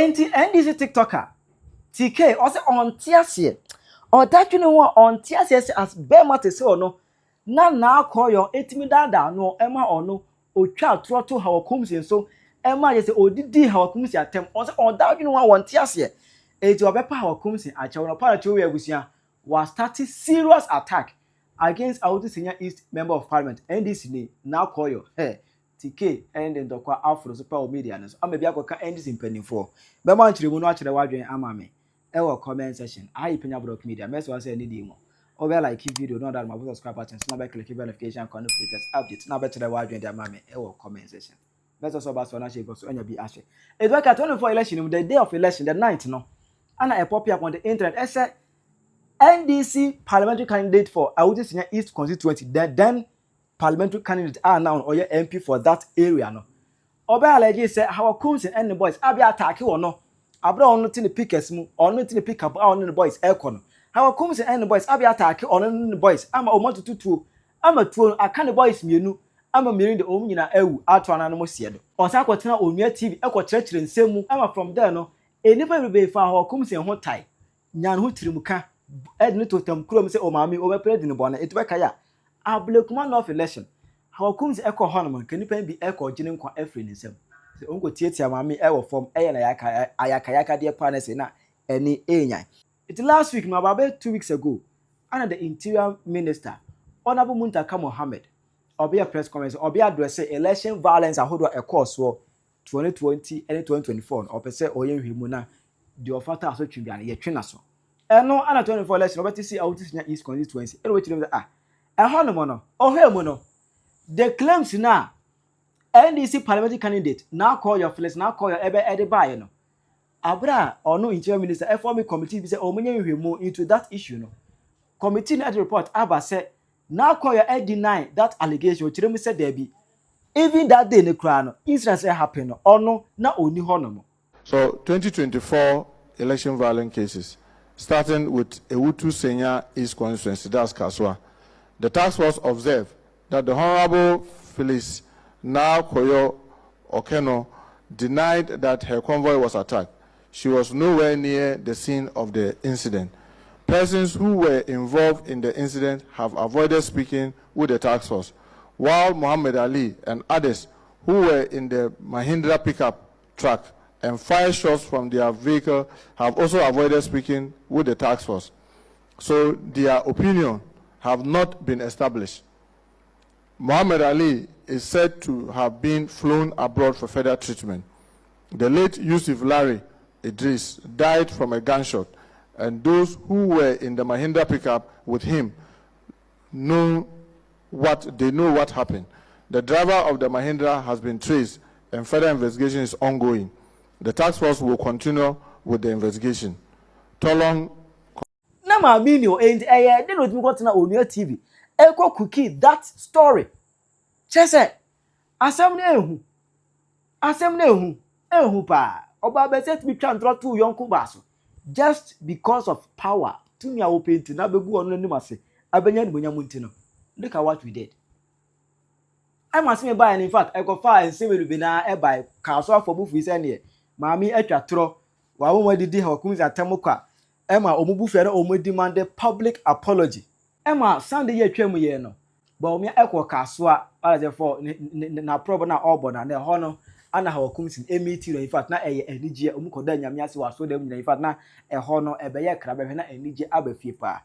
enti NDC TikToker TK also on tiasie or that you know on tiasie as Bema te say no na Naa Koryoo etimi dada no ema ono otwa troto Hawa Koomson so ema ye say odidi Hawa Koomson atem on say on that you know on tiasie eti obepa Hawa Koomson achewo no para chewo abusua was starting serious attack against Awutu Senior East Member of Parliament NDC ni Naa Koryoo TK and the Dokwa Afro super media no so amabi akoka NDC mpanimfo be ma nchire mu no akire wadwen amame e wo comment section ayi Penyah block media message say ni di mo o be like video no that my subscribe button so na be click notification con latest update na be kire wadwen di amame e wo comment section message so ba so na share so anya bi ahye e do ka 24 election the day of election the night no ana e pop up on the internet e say NDC parliamentary candidate for Awutu Senior East constituency then parliamentary candidate are now or your MP for that area no. Obe allege say Hawa Koomson and the boys abi attack wo no. Abra ono ti the pickers mu, ono ti the pick up on the boys eko no. Hawa Koomson and the boys abi attack on the boys. Ama omo tutu ama tuo aka the boys mienu. Ama mienu de omu nyina ewu ato ana no mo sie do. Onsa kwotena onua TV eko kyerɛkyerɛ nsɛm mu ama from there no. Enipa bebe fa Hawa Koomson ho tai. Nyan ho tirimuka. Edni to tam kuro me say o maami o be pray di ne bona etibeka ya. Ablekuma no election Hawa Koomson eko honoman kanipa bi eko gine nkwa afre ne nsam se onko tietia maami e wo form eye na ayaka de pa na se na eni enyan it last week no about 2 weeks ago and the interior minister honorable Muntaka Mohammed obi a press conference obi address election violence ahodo eko so 2020 and 2024 opese oyenhwemu na de ofata aso twindwa na ye twena so eno ana 24 election obeti see Awutu Senior East constituency eno we chire ah no the claims na NDC parliamentary candidate Naa Koryoo Phyllis Naa Koryoo ebe edibaye no abra ono interior minister forming committee be say omunye nhwemu into that issue no committee na report aba say Naa Koryoo deny that allegation chiremu say there be even that day ne kra no incident happen no ono na oni honomo. So 2024 election violence cases starting with Awutu Senior East constituency, that's Kaswa. The task force observed that the Honorable Phyllis Naa Koryoo Okeno denied that her convoy was attacked. She was nowhere near the scene of the incident. Persons who were involved in the incident have avoided speaking with the task force, while Muhammad Ali and others who were in the Mahindra pickup truck and fired shots from their vehicle have also avoided speaking with the task force. So their opinion have not been established. Muhammad Ali is said to have been flown abroad for further treatment. The late Yusuf Larry Idris died from a gunshot, and those who were in the Mahindra pickup with him know what happened. The driver of the Mahindra has been traced, and further investigation is ongoing. The task force will continue with the investigation. Tolong na ma minio and dey no timi kwotena onua TV eko cookie that story chese asem na ehu pa oba be set bi twa ntro to yonko baso just because of power tumi a wo penti na begu onu anim ase abenya ni bonya munti no look at what we did. I must me buy in fact I go far and say we be na e buy ka so afọ bufu ise ne maami atwa tro wa wo didi Hawa Koomson atemokwa Emma omubufe na omu demand public apology. Emma Sunday ye twam ye no. Ba omi ekwo kaso a ala for na probe na oboda na ho no ana Hawa Koomson emiti in fact na eye anigye omu koda nyame ase waso dem in fact na ho no ebeye kra be na anigye abafie pa.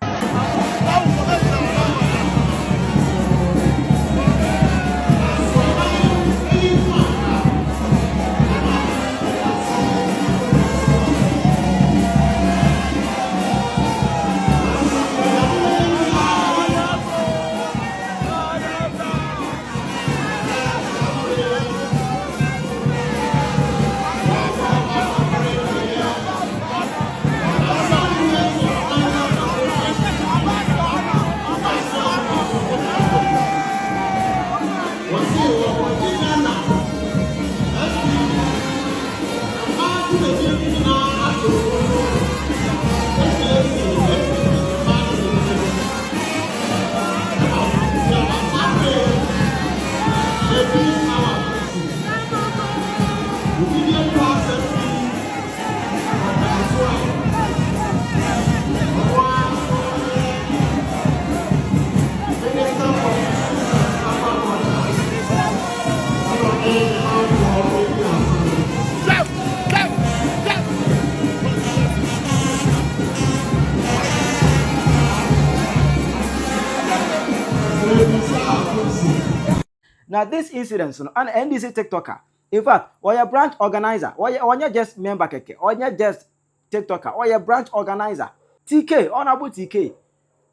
Now this incident, and NDC TikToker, in fact, or your branch organizer, or your just member keke, or your just TikToker, or your branch organizer, TK, honorable TK,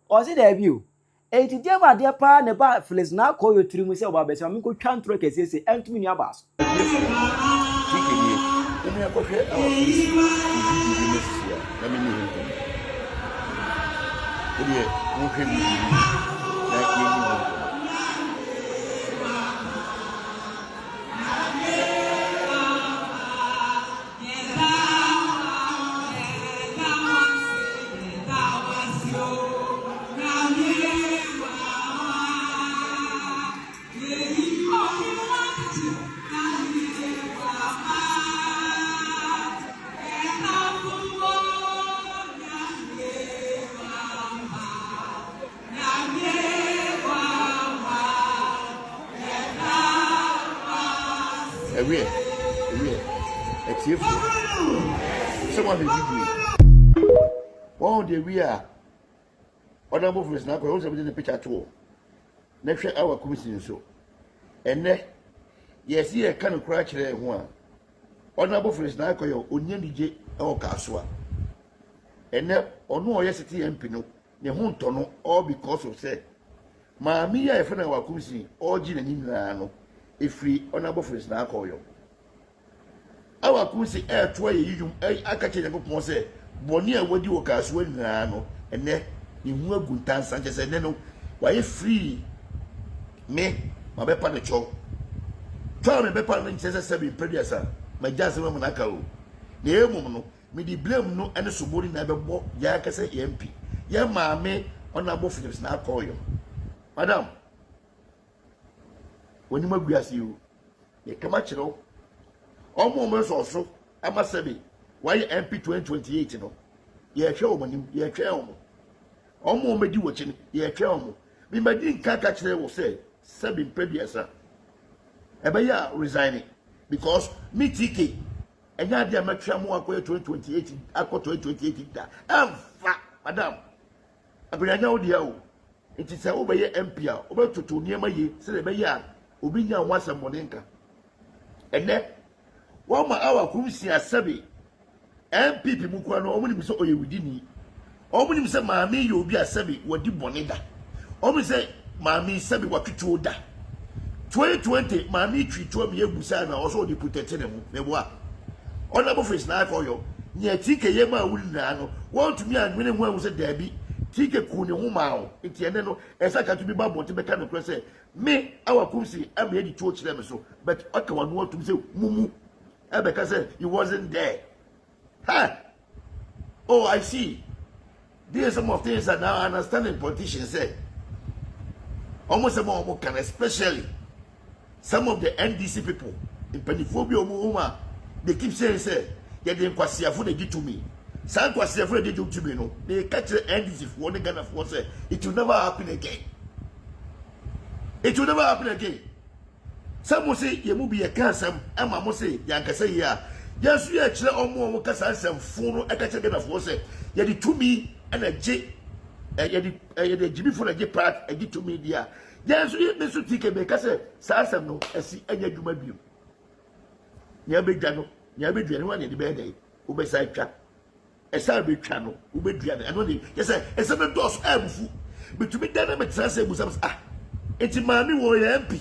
or see the view. Eti dia ba dia pa ne ba Felix Naa Koryoo tirimu se oba bese amiko twantro kese se entumi ni abas. TK ni emi akohwe awa polisi ni mesia na me ni hunko odi e mo hwe mi na ye ni hunko ewie etiefo someone be video one dey we are honorable Felix Naa Koryoo say the picture to na hwe Hawa Koomson so ene yes ye kan kura kire ho a honorable Felix Naa Koryoo onya nije e o kaso a ene ono o yes TMP no ne ho nto no all because of say maami ya e fa na Hawa Koomson o gi na nyina no efiri honorable Felix Naa Koryoo Hawa Koomson to ye yiyum akache yakopon say boni a wodi wo kaso nyina no ene ihu aguntan sanche say ne no wa ye free me ma be pa ne cho me be pa ne nche se be producer ma jase me na ka o na emum no me di blame no ene sobori na be bo ya ka se MP ya ma me honorable Felix Naa Koryoo madam woni maguase o ye kama chiro omo me so ama sebe why MP 2028 no ye hwe o manim ye hwe omo me di wo chi ye hwe omo me ma di nka ka kire wo se sebe producer ebe ya resigning because me TK enya dia matwa mo akoye 2028 akọ 2028 da amfa madam abiranya wo dia o nti se wo be ye MP a wo be toto niema ye se be ya obi nya nwasem monenka ene wo ma Hawa Koomson asabe MPP mu kwa no omunim se oye widini omunim se maami ye obi asabe wodi boneda omunim se maami sabe watwetwo da 2020 maami twitwo me egusa na oso di protect ne mu mebo a honorable Felix Naa Koryoo nya TK ye ma wuri na no want to me anwene hu ahu se dabi TK ku ne hu ma o enti ene no esa ka to bi babonte be ka no kro se me Hawa Koomson am ye di to kire me so but aka wanu otum se mumu ebe ka se he wasn't there ha oh I see there's some of things that now I understand in politicians say almost some of can especially some of the NDC people in Penyah they keep saying say yeah they kwasiafo they give to me san kwasiafo they give to me no they catch the NDC for the Ghana for say it will never happen again. It will never happen again. Some will say you be a cancer and mamma say yanka say yeah yes we actually almost kasa some phone I catch Ghana for say yeah the to me and a J the Jimmy for a J part and give to me there yes we me so TK be kasa sam no asi anya dwuma bio nya be dwa no nya be dwa no anya de be dey wo be sai twa esa be twa no wo be dwa no dey yes esa be dos abufu betumi dan na me transe busam ah enti maami wo ye MP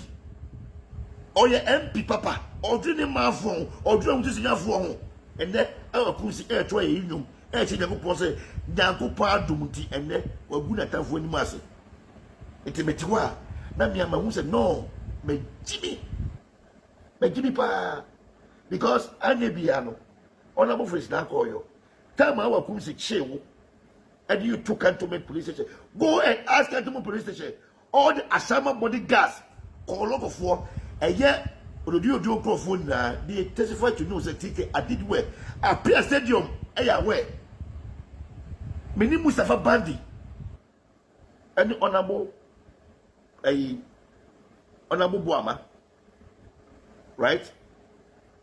o ye MP papa odri ni mafon odri am tisi nyafo ho enne Hawa Koomson to ye yinum che yakopon se yakopon adumti enne wagu na tafo ni mase enti metiwa na mi ama hu se no me jimi pa because anya bia no honorable Felix Naa Koryoo time Hawa Koomson chewo and you took Cantonment police station go and ask Cantonment police station all the assignment bodyguards call over for a year odio microphone na they testify to know that TK I did well appear stadium where many Mustafa Bandi and honorable Buama right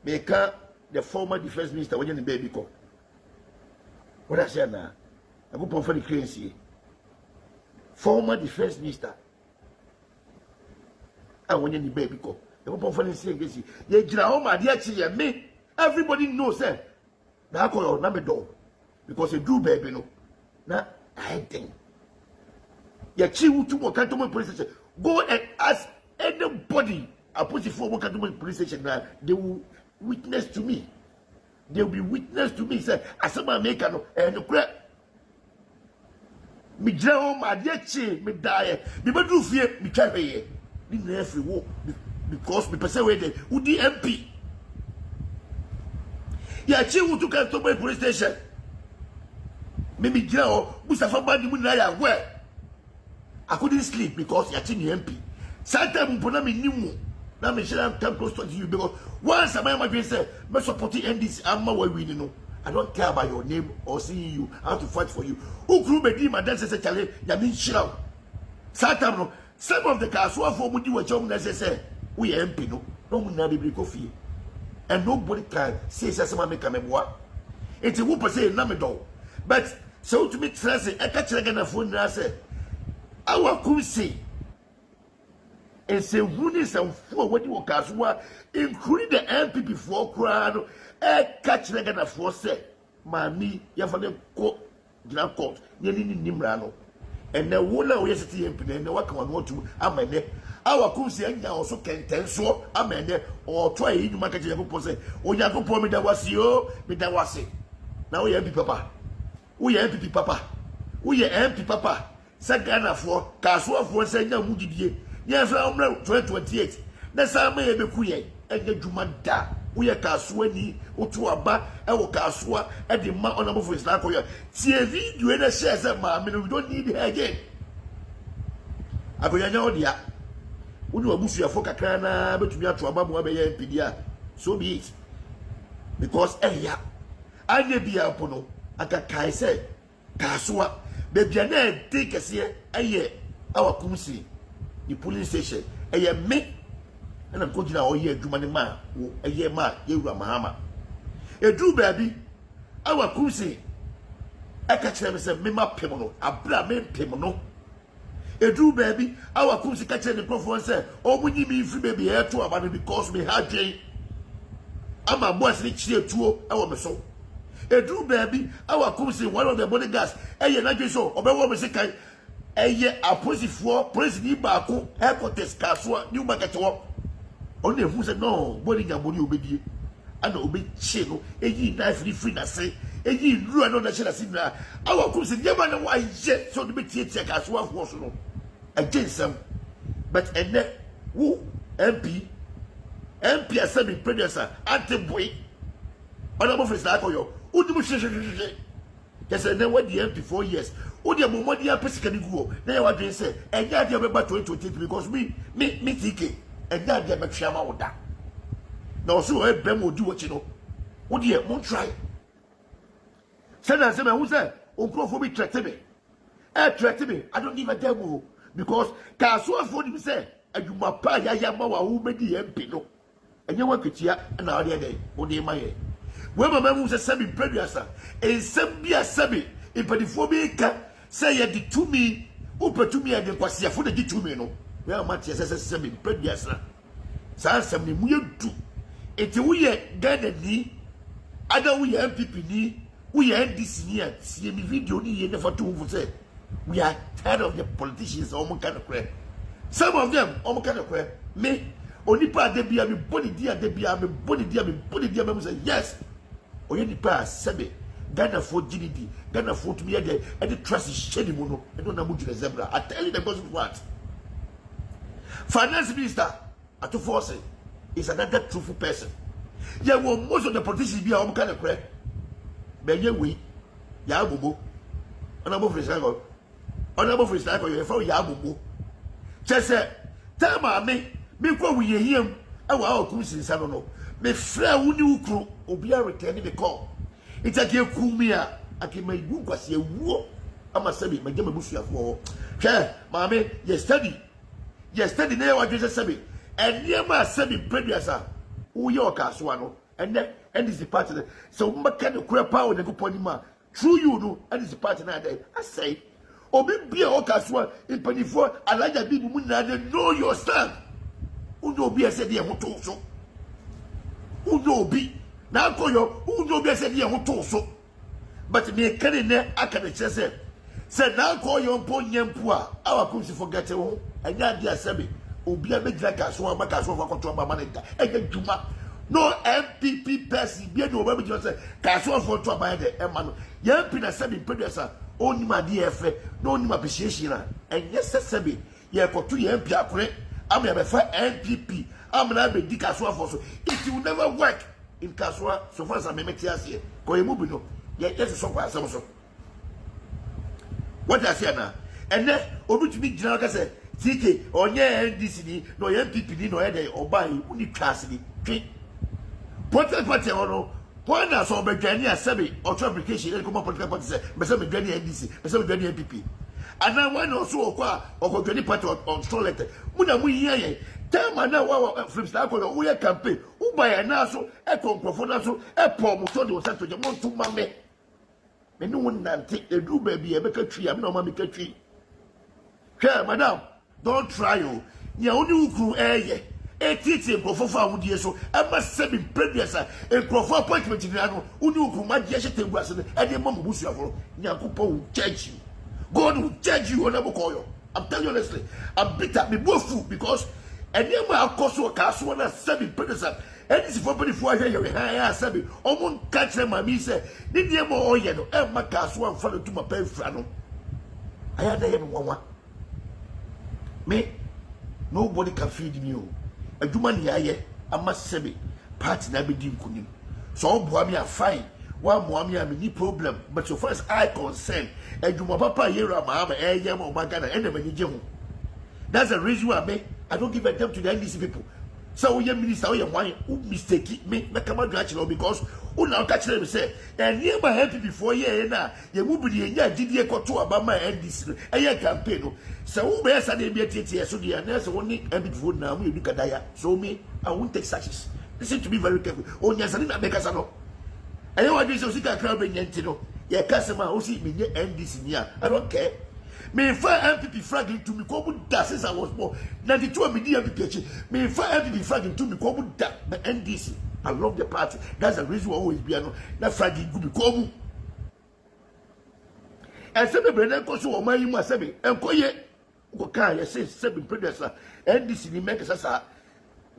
make the former defense minister when the baby come what I say now I go for the currency former defense minister and when you baby go. The one for the same case, ye home my dear chi me. Everybody knows that. Naa Koryoo na me do because you do baby no. Na I think. Ye chi to work at the police station. Go and ask anybody. I put it for work at the police station now. They will witness to me. They will be witness to me. Say, as someone make no and the crap. Me home my dear chi me die. Me do fear me try here. Didn't every walk because me person where they would the MP. Yeah, chi who took us to my police station. Maybe Joe, Mustafa Badi Munaya, where I couldn't sleep because you're the MP. Sometimes when I'm in New, now me shall come close to you because once a man might say, "Me supporting NDC, I'm my way winning." I don't care about your name or seeing you. I have to fight for you. Who grew me, my dad says, "Charlie, you mean shit." Sometimes some of the cars who are for Mudi were job necessary. We MP no one be coffee, and nobody can say someone make a memoir. It's a whoop say Namido, but so to me, Tracy, I catch again a phone and I say, Hawa Koomson. And say, who is and for what you cast were, including the MP before crowd, I catch again a force say, Mammy, you have a court, Nimrano. And the woman we sit here and the work on what to amend. Hawa Koomson also can tell so amend or try in market. You say, oh, you go for me that was you, me that was it. Now we MP Papa. We MP Papa. We MP Papa. Sagana for Casua for saying, Mudi. Yes, I'm 2028. That's how may be queer and the Jumada. We are Caswani, Utuaba, our Casua, and the man on for his Naa Koryoo. TV, you ain't shares that mammy, we don't need her again. I go know, dear. Would you abuse your Focacana, but to be a trouble, Penyah. So be it. Because, I may be a pono, I can say, Casua, baby, I take us here, Hawa Koomson. The police station, me, and I'm going to all year, Jumanima, a year ma, you Mahama. A do baby, Hawa Koomson. I catch them and say, Mima Pemono, a blame Pemono. A do baby, Hawa Koomson catch the prophet and say, oh, when you mean free baby here to about it because me had Jay. I'm a boss rich here too, I want me so. A do baby, Hawa Koomson, one of the bodyguards, and I just so, or by what we say. A positive president Baku, headquarters, Casua, New Market Walk. Only who said no, body your body obey. And obey Chino, a ye knife free, I say, a ye ruin on the China. Hawa Koomson, never know why yet so to be teacher Casua was no. Against them. But and then, who MP as semi producer, anti boy, Honorable for Naa Koryoo, who do you yes, and then what the MP 4 years. Oh, dear, Momodia Pescani go. Then what they say, and that you remember 2023 because me, TK, and that they make Shama with that. Now, so I Ben will do what you know. Oh, dear, won't try. Send us who's there? Uncle for me, threaten me. Threaten me. I don't give a damn because Casua for him say, and you my pa Yamawa who made the MP no. And you work with here and now the day, oh, dear, my head. When my man was a semi producer, and some be a semi. In Padifobica, say at the 2 me, open to me and the Passia for the 2 me. No, well, Matthias as a semi producer. Some we do. It's we are Ghana, other we are MPP, we are NDC here. See me video never to say. We are tired of the politicians, almost kind of crap. Some of them, almost kind of crap. Me, only part they be a body dear, they be a body dear, say yes. Only part, Sabi. Ghana for GDP, Ghana for to me and the trust is shady mono. I don't know much the zebra. I tell you the gossip what. Finance Minister at to force is another truthful person. Yeah, well, most of the politicians be our kind of crap. But yeah, we Yabubu. Honorable for his life, you for Yabubu. Just say, tell me what we hear him. Our Koomson, I don't know. Me friend who knew crew will be returning the call. It's a dear Kumia. I can make you was a war. I must say, my Gemma Bush of war. Care, mammy, yesterday now I just said, and near my semi producer, who your Caswano, and then is the partner. So, what kind of crap power and go Ponima? True, you do, and is the partner. I say, or be a Caswa in 24, I like that people know your stand. Uno be a said, "Dear, what also?" Uno be Naa Koryoo, Uno be a said, "Dear, what also?" But me carry ne akane chese. Say Naa Koryoo pon yempua. Hawa Koomson forget it. And ya dia sebe. Obi a beg like a so maka so for control manager. Ege juma. No MPP person. Be no baby just say. Kaso for to buy the emano. Yempi na sebe producer. Oni ma DF. No oni ma appreciation. And yes sebe. Ye kotu yempi akure. I'm a NPP. I'm not a big Kaswa for so. It will never work in Kaswa so far as I make here. Koyemubino. Yes, so far. What I say now? And then, Obi to be general say, TK, or NDC, no NPP, no head or buy only classy. What no? Point us on Virginia, Sabi, or fabrication, and come up with what say, but some Virginia NDC, but some Virginia NPP. And now one also or Virginia party on store letter. Muna we hear tell my now flips like we are campaign. Who buy a naso, a concofonaso, a poem, so they will send to the month to mammy. And no one take the do baby a baker tree. I'm no mammy tree. Here, madam, don't try you. You only grew air. A teaching profile would years so I must send him previous a profile appointment in Rano, who knew my yesterday was and the mom who was your Yakupo will judge you. God will judge you on a book. I'm telling you honestly, I'm bitter, me both because and then my cost to a castle and a semi predator. And this is for before I hear your hair, Sabi. I won't catch them, my me say, did you more yellow, and my castle and follow to my pen frano. I had a one. Me, nobody can feed you. A human yea, I must say, party never dim kunim. So, Boami are fine. One Moami, I mean, problem. But so far as I concern, and you, my papa, here, my mama, yam, or my God, and the that's the reason why I don't give a damn to the NDC people. So, your minister, your wine, who mistake me, make a man because who now catch them say, and near my head before ye now, you will be the Didier Koto about my NDC, a year campaign. So, who bears and be a TTS, so the nurse only every food now, we look at Daya. So, me, I won't take such. Listen to me very careful. Oh, yes, I didn't make us know. I know what this is a crowd in Yentino. Your customer who see me near NDC near. I don't care. Me fire MPP fragging to me come that since I was born. 92 me MPP. Me fire MPP fragging to me come that the NDC. I love the party. That's the reason why always be no. That fragging could be come. And some brother go so my you must say and koye go can you say seven predecessor NDC ni make sasa.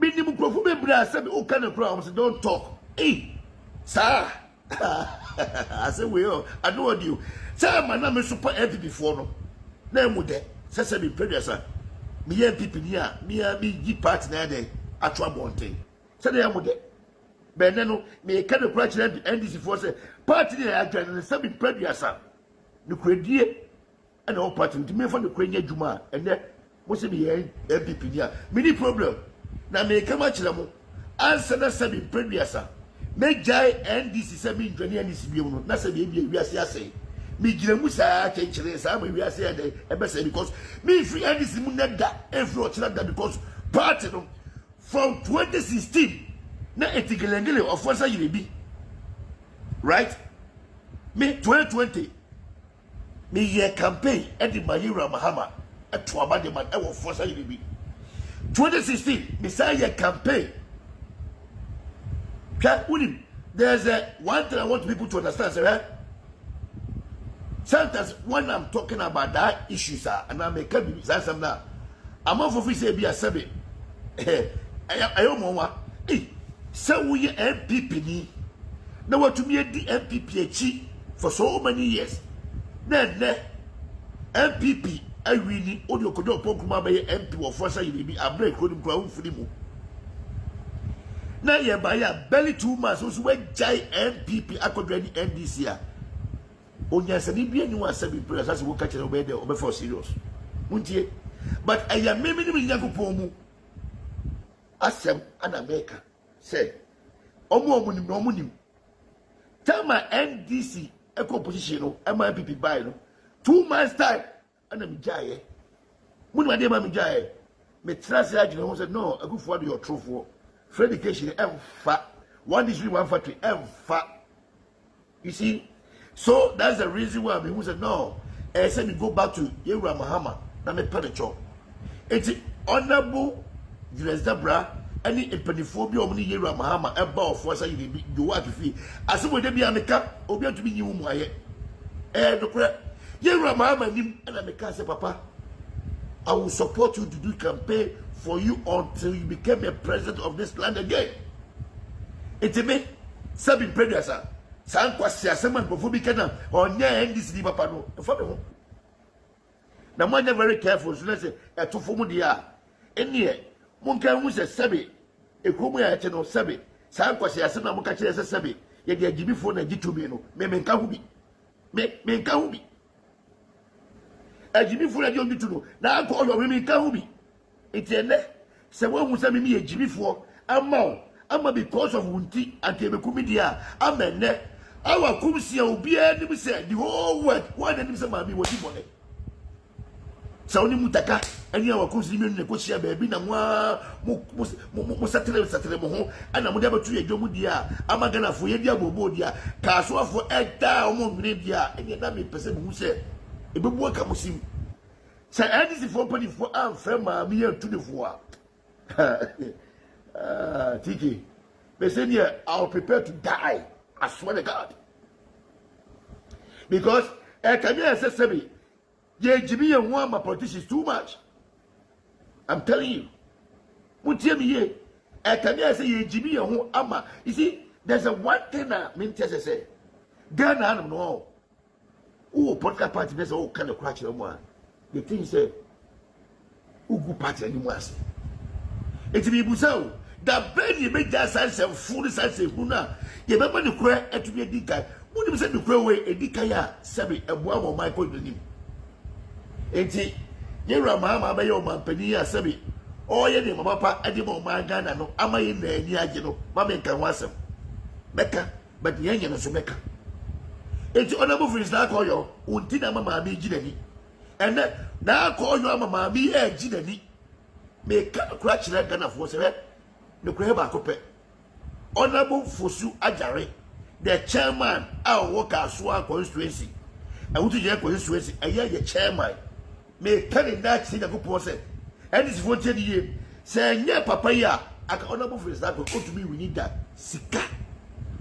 Me ni microphone be bra say o can no don't talk. Hey, sir. I say we I know what you. Say my name is super MPP before no. Na mu de sese be producer me ye people ni a me gi part na de atwa bonten se de mu de be ne no me ka de kura kire NDC for say party ni atwa na se be producer ni kredie and all party to me for the krenye djuma and then mo se be ye MPP ni a me ni problem na me ka ma kire mo answer na se be producer me jai NDC se me ndwani NDC bi mu na se be bi ase ase me Musa chenchire sa we are say because me free NDC mu neda every other because party no from 2016 na etigelengele of force yirebi right me 2020 me year campaign at the Mayura Mahama at Twabade man of force yirebi 2016 me say year campaign there's a one thing I want people to understand sir. Sometimes when I'm talking about that issue, sir, and I make a some now, I'm off of this be a seven. I am one. So we MPP. Now what to me the MPP for so many years. Then MPP, I really audio could not poke my MP or force I be a break couldn't grow for the moon. Now you buy a belly 2 months, also went giant MPP, I could ready NDC. Onya sabi bi anu asabi prayer as we catch obey there obey for serious muntie but I am me yakopon mu asem ana America say omo nim no omo nim tell my NDC a composition no MPP buy no 2 months time ana mi jaye muni ade ma mi jaye me trust ya jino say no agufo do your true for education emfa 1 is 1 factory emfa you see. So that's the reason why we said no. I said we go back to Yewura Mahama. Now me pay the job. It's honorable Julius Dabra any mpanyinfoɔ bi a wɔn ne Yewura Mahama ɛba ɔfoɔ sɛ yɛ bi do wa fifi asɛm de bi ameka obi atumi nyi mu ayɛ nokora Yewura Mahama nim ɛna meka sɛ papa I will support you to do campaign for you until you become a president of this land again. Etime sabi Penyah sa san kwasi asema nbofo bi kana onya NDC di papa no efo be ho. Na mo anya very careful so say etofo mu dia enie mo nkan hu se sabi ekomu ya che no sabi san kwasi asema mo ka kire se sabi ye de agibifo na gitumi no me nka hu bi me nka hu bi agibifo na gitumi no na akọ lo me nka hu bi etiene se wo hu se me ye agibifo ama because of wunti antebeku dia amenne Hawa Koomson obi anim say the whole world one anim say mami wodi bone sa oni mutaka ani Hawa Koomson mi ne ko hia baabi na mo satere mo ho ana mo de abatu ye dwomu dia amagana fo ye dia bobo dia ka so afo eta o mo nwene dia eni na me pese mo hu say ebebu aka mo sim sa NDC fo pani fo amfa mami ye tunefo a Tiki, they said, yeah, I'll prepare to die. I swear to God. Because Penyah says to me, yeah, Jimmy and one my politicians too much. I'm telling you. What tell me here? Penyah say, yeah, Jimmy and one ama. You see, there's a one thing that me tell say. Ghana, I don't know. Oh, podcast party, there's all kind of crash on one. The thing say, Ugu party anymore. It's me busao. That brain you make that sense of full sense of huna. You remember the cry at to be a dika. What do you say the cry away a dikaya, Sabi, and one of my point with him? Ain't he? Yewura Mahama by your man Penyah Sabi. Oh, yeah, Papa, I didn't my Ghana, no, am I in there, Niagino, Mamma can was him. Mecca, but the Yanyan is Mecca. It's honorable for his Naa Koryoo, Untina Mamma be Ginny. And then Naa Koryoo Mamma be a Ginny. Make a crash like Ghana for seven. The Creba Cope. Honorable Fosu Ajare, the chairman, our worker Swan constituency. I want to hear constituency, a year chairman. May carry that thing a good person. And it's for 10 years. Say, yeah, Papaya, I can honorable for that will go to me. We need that. Sika,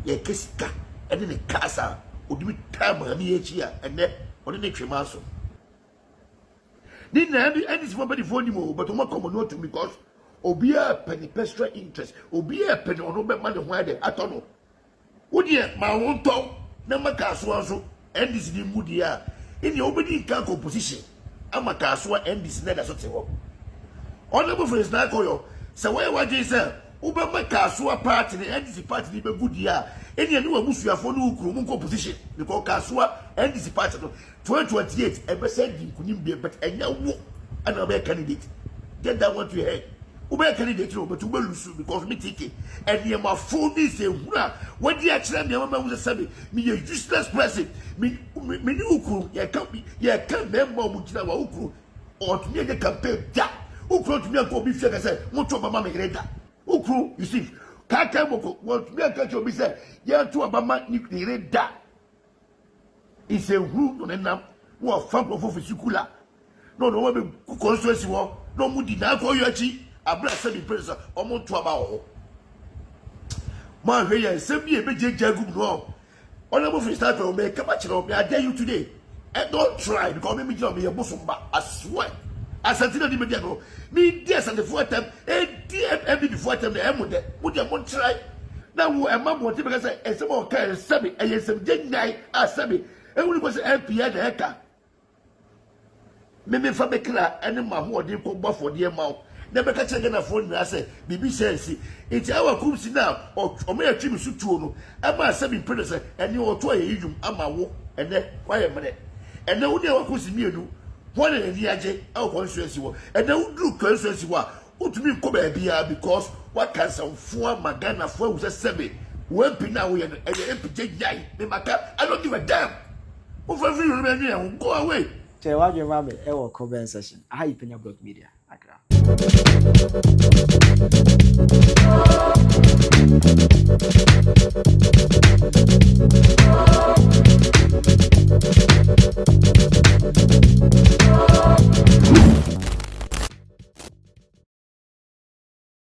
yeah, Kessika, and then a casa would be time and here, and then on the next maso. Didn't have any somebody for anymore, but I'm common not to because. Obia penny pestra interest. Obia penny on no money why they I don't know. Would ye my own tongue? Number castle NDC the Mudia in the opening composition. I'm a castle NDC never such a honorable for his Naa Koryoo. So where what they say? Obama castle party the NDC party the good year. Any new Musia for no composition because castle NDC party 2028 ever said you couldn't be but and now another candidate. Get that what you heard. Ube candidate but ube lose because me take it and you my phone is a when the actually me mama was say me a useless person me ukru ya can member mujina wa ukru or to me the campaign da ukru to me go be fear say want to mama me greda ukru you see kaka moko want me catch you be say ya to mama ni greda is a rule on them wo fan for physical no we be constituency wo no mu di Naa Koryoo achi abra sabi president omo to aba ho man hwe ya sabi e beje jagum no honorable for start o me kama chiro me I dare you today and don't try because me jiro me yebusumba I swear asantina di media no me dey at the fourth time e every before time the emo de wo dey mo try na wo e ma mo te be say e se mo ka sabi e yesem jenai asabi e wo ko say MPA de heka me fa be kra ene ma ho ode ko gbafo de ma never catch again a phone. I say, Bibi says, it's Hawa Koomson now, or may a trim suit to I must have been predecessor, and you are 2 ama walk, and then quiet minute. And now Hawa Koomson me do, one in the AJ, our constituency, and now do constituency, what to me come here because what can some four Magana for was a semi, one pinawi and MPJ Yai, I don't give a damn. Over every remaining, go away. Tell what your rabbit, our comment session. I Penyah Block Media. Accra.